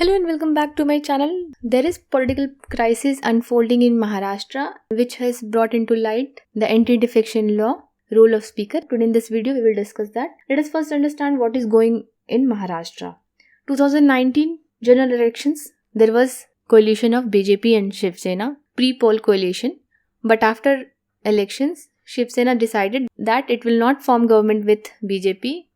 Hello and welcome back to my channel. There is political crisis unfolding in Maharashtra which has brought into light the anti-defection law, role of speaker. Today in this video we will discuss that. Let us first understand what is going in Maharashtra. 2019 general elections, there was coalition of BJP and Shiv Sena, pre-poll coalition. But after elections, Shiv Sena decided that it will not form government with BJP.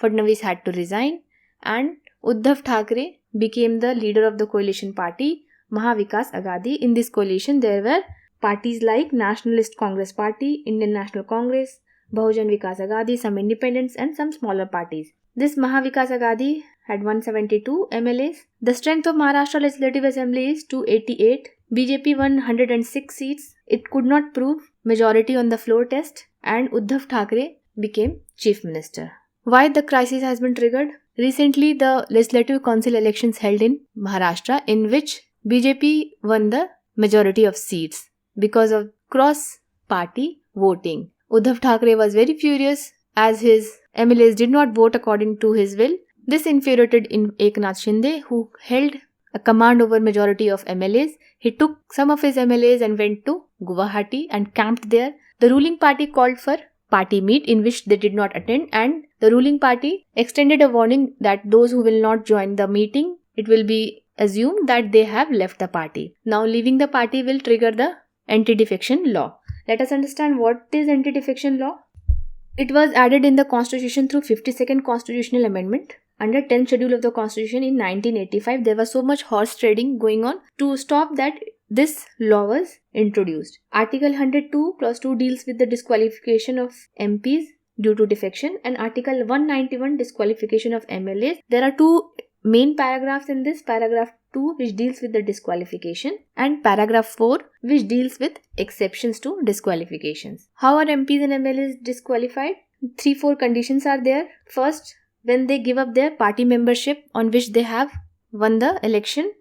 Fadnavis had to resign and Uddhav Thackeray became the leader of the coalition party, Mahavikas Aghadi. In this coalition, there were parties like Nationalist Congress Party, Indian National Congress, Bahujan Vikas Aghadi, some independents and some smaller parties. This Mahavikas Aghadi had 172 MLAs. The strength of Maharashtra Legislative Assembly is 288. BJP won 106 seats. It could not prove majority on the floor test and Uddhav Thackeray became Chief Minister. Why the crisis has been triggered? Recently, the Legislative Council elections held in Maharashtra, in which BJP won the majority of seats because of cross-party voting. Uddhav Thackeray was very furious as his MLAs did not vote according to his will. This infuriated Eknath Shinde, who held a command over majority of MLAs. He took some of his MLAs and went to Guwahati and camped there. The ruling party called for party meet, in which they did not attend, and the ruling party extended a warning that those who will not join the meeting, it will be assumed that they have left the party. Now leaving the party will trigger the anti-defection law. Let us understand what is anti-defection law. It was added in the constitution through 52nd constitutional amendment. Under 10th schedule of the constitution in 1985, there was so much horse trading going on. To stop that, this law was introduced. Article 102 clause 2 deals with the disqualification of MPs due to defection, and Article 191 disqualification of MLAs. There are two main paragraphs in this. Paragraph 2 which deals with the disqualification and paragraph 4 which deals with exceptions to disqualifications. How are MPs and MLAs disqualified? 3-4 conditions are there. First, when they give up their party membership on which they have won the election.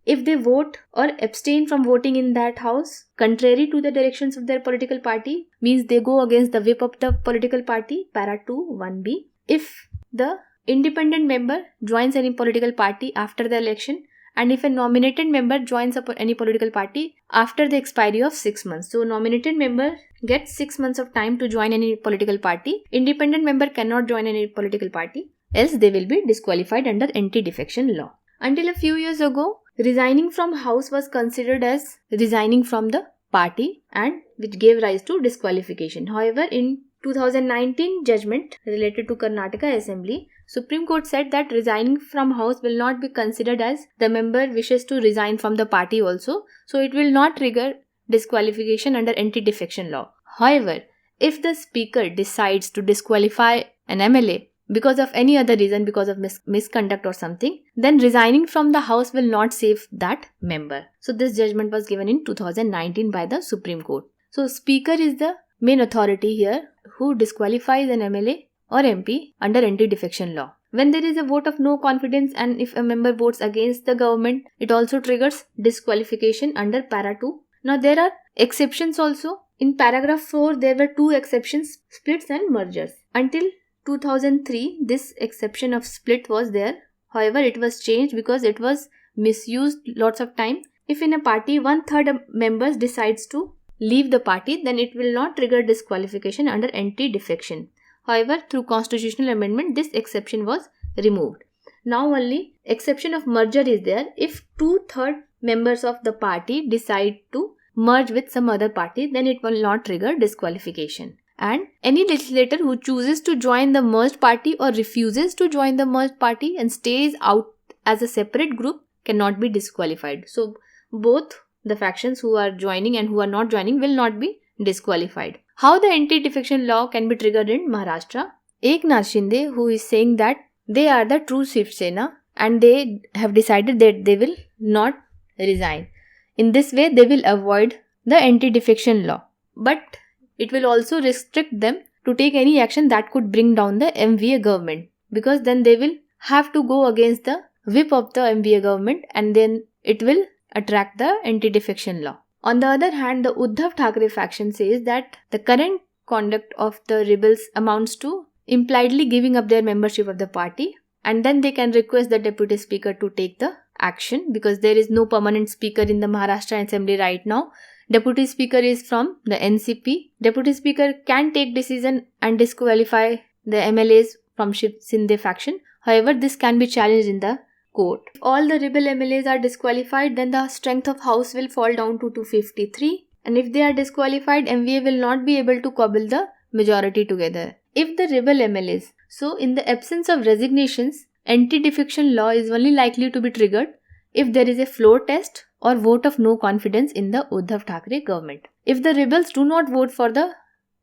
If they vote or abstain from voting in that house contrary to the directions of their political party, means they go against the whip of the political party, para 2 1b. If the independent member joins any political party after the election, and if a nominated member joins any political party after the expiry of 6 months. So nominated member gets 6 months of time to join any political party. Independent member cannot join any political party, else they will be disqualified under anti-defection law. Until a few years ago, resigning from house was considered as resigning from the party, and which gave rise to disqualification. However, in 2019 judgment related to Karnataka Assembly, Supreme Court said that resigning from house will not be considered as the member wishes to resign from the party also, so it will not trigger disqualification under anti-defection law. However, if the speaker decides to disqualify an MLA because of any other reason, because of misconduct or something, then resigning from the house will not save that member. So this judgment was given in 2019 by the Supreme Court. So speaker is the main authority here who disqualifies an MLA or MP under anti-defection law. When there is a vote of no confidence and if a member votes against the government, it also triggers disqualification under para 2. Now there are exceptions also. In paragraph 4, there were 2 exceptions, splits and mergers. Until 2003, this exception of split was there. However, it was changed because it was misused lots of time. If in a party 1/3 of members decides to leave the party, then it will not trigger disqualification under anti-defection. However, through constitutional amendment, this exception was removed. Now only exception of merger is there. If 2/3 members of the party decide to merge with some other party, then it will not trigger disqualification. And any legislator who chooses to join the merged party or refuses to join the merged party and stays out as a separate group cannot be disqualified. So both the factions who are joining and who are not joining will not be disqualified. How the anti-defection law can be triggered in Maharashtra? Eknath Shinde, who is saying that they are the true Shiv Sena and they have decided that they will not resign. In this way, they will avoid the anti-defection law. But it will also restrict them to take any action that could bring down the MVA government, because then they will have to go against the whip of the MVA government and then it will attract the anti-defection law. On the other hand, the Uddhav Thackeray faction says that the current conduct of the rebels amounts to impliedly giving up their membership of the party and then they can request the deputy speaker to take the action, because there is no permanent speaker in the Maharashtra Assembly right now. Deputy speaker is from the NCP. Deputy speaker can take decision and disqualify the MLAs from Shinde faction. However, this can be challenged in the court. If all the rebel MLAs are disqualified, then the strength of house will fall down to 253. And if they are disqualified, MVA will not be able to cobble the majority together. If the rebel MLAs, so in the absence of resignations, anti-defection law is only likely to be triggered if there is a floor test or vote of no confidence in the Uddhav Thackeray government. If the rebels do not vote for the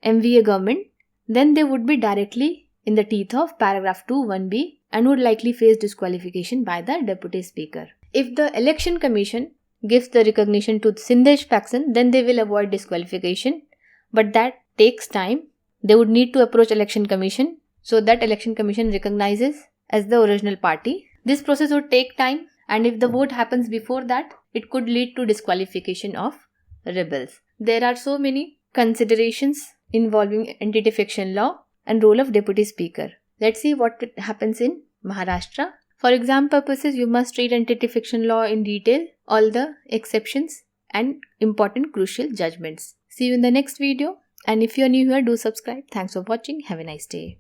MVA government, then they would be directly in the teeth of paragraph 2(1)(b) and would likely face disqualification by the deputy speaker. If the election commission gives the recognition to Sindesh faction, then they will avoid disqualification, but that takes time. They would need to approach election commission so that election commission recognizes as the original party. This process would take time, and if the vote happens before that, it could lead to disqualification of rebels. There are so many considerations involving anti-defection law and role of deputy speaker. Let's see what happens in Maharashtra. For exam purposes, you must read anti-defection law in detail, all the exceptions and important crucial judgments. See you in the next video. And if you are new here, do subscribe. Thanks for watching. Have a nice day.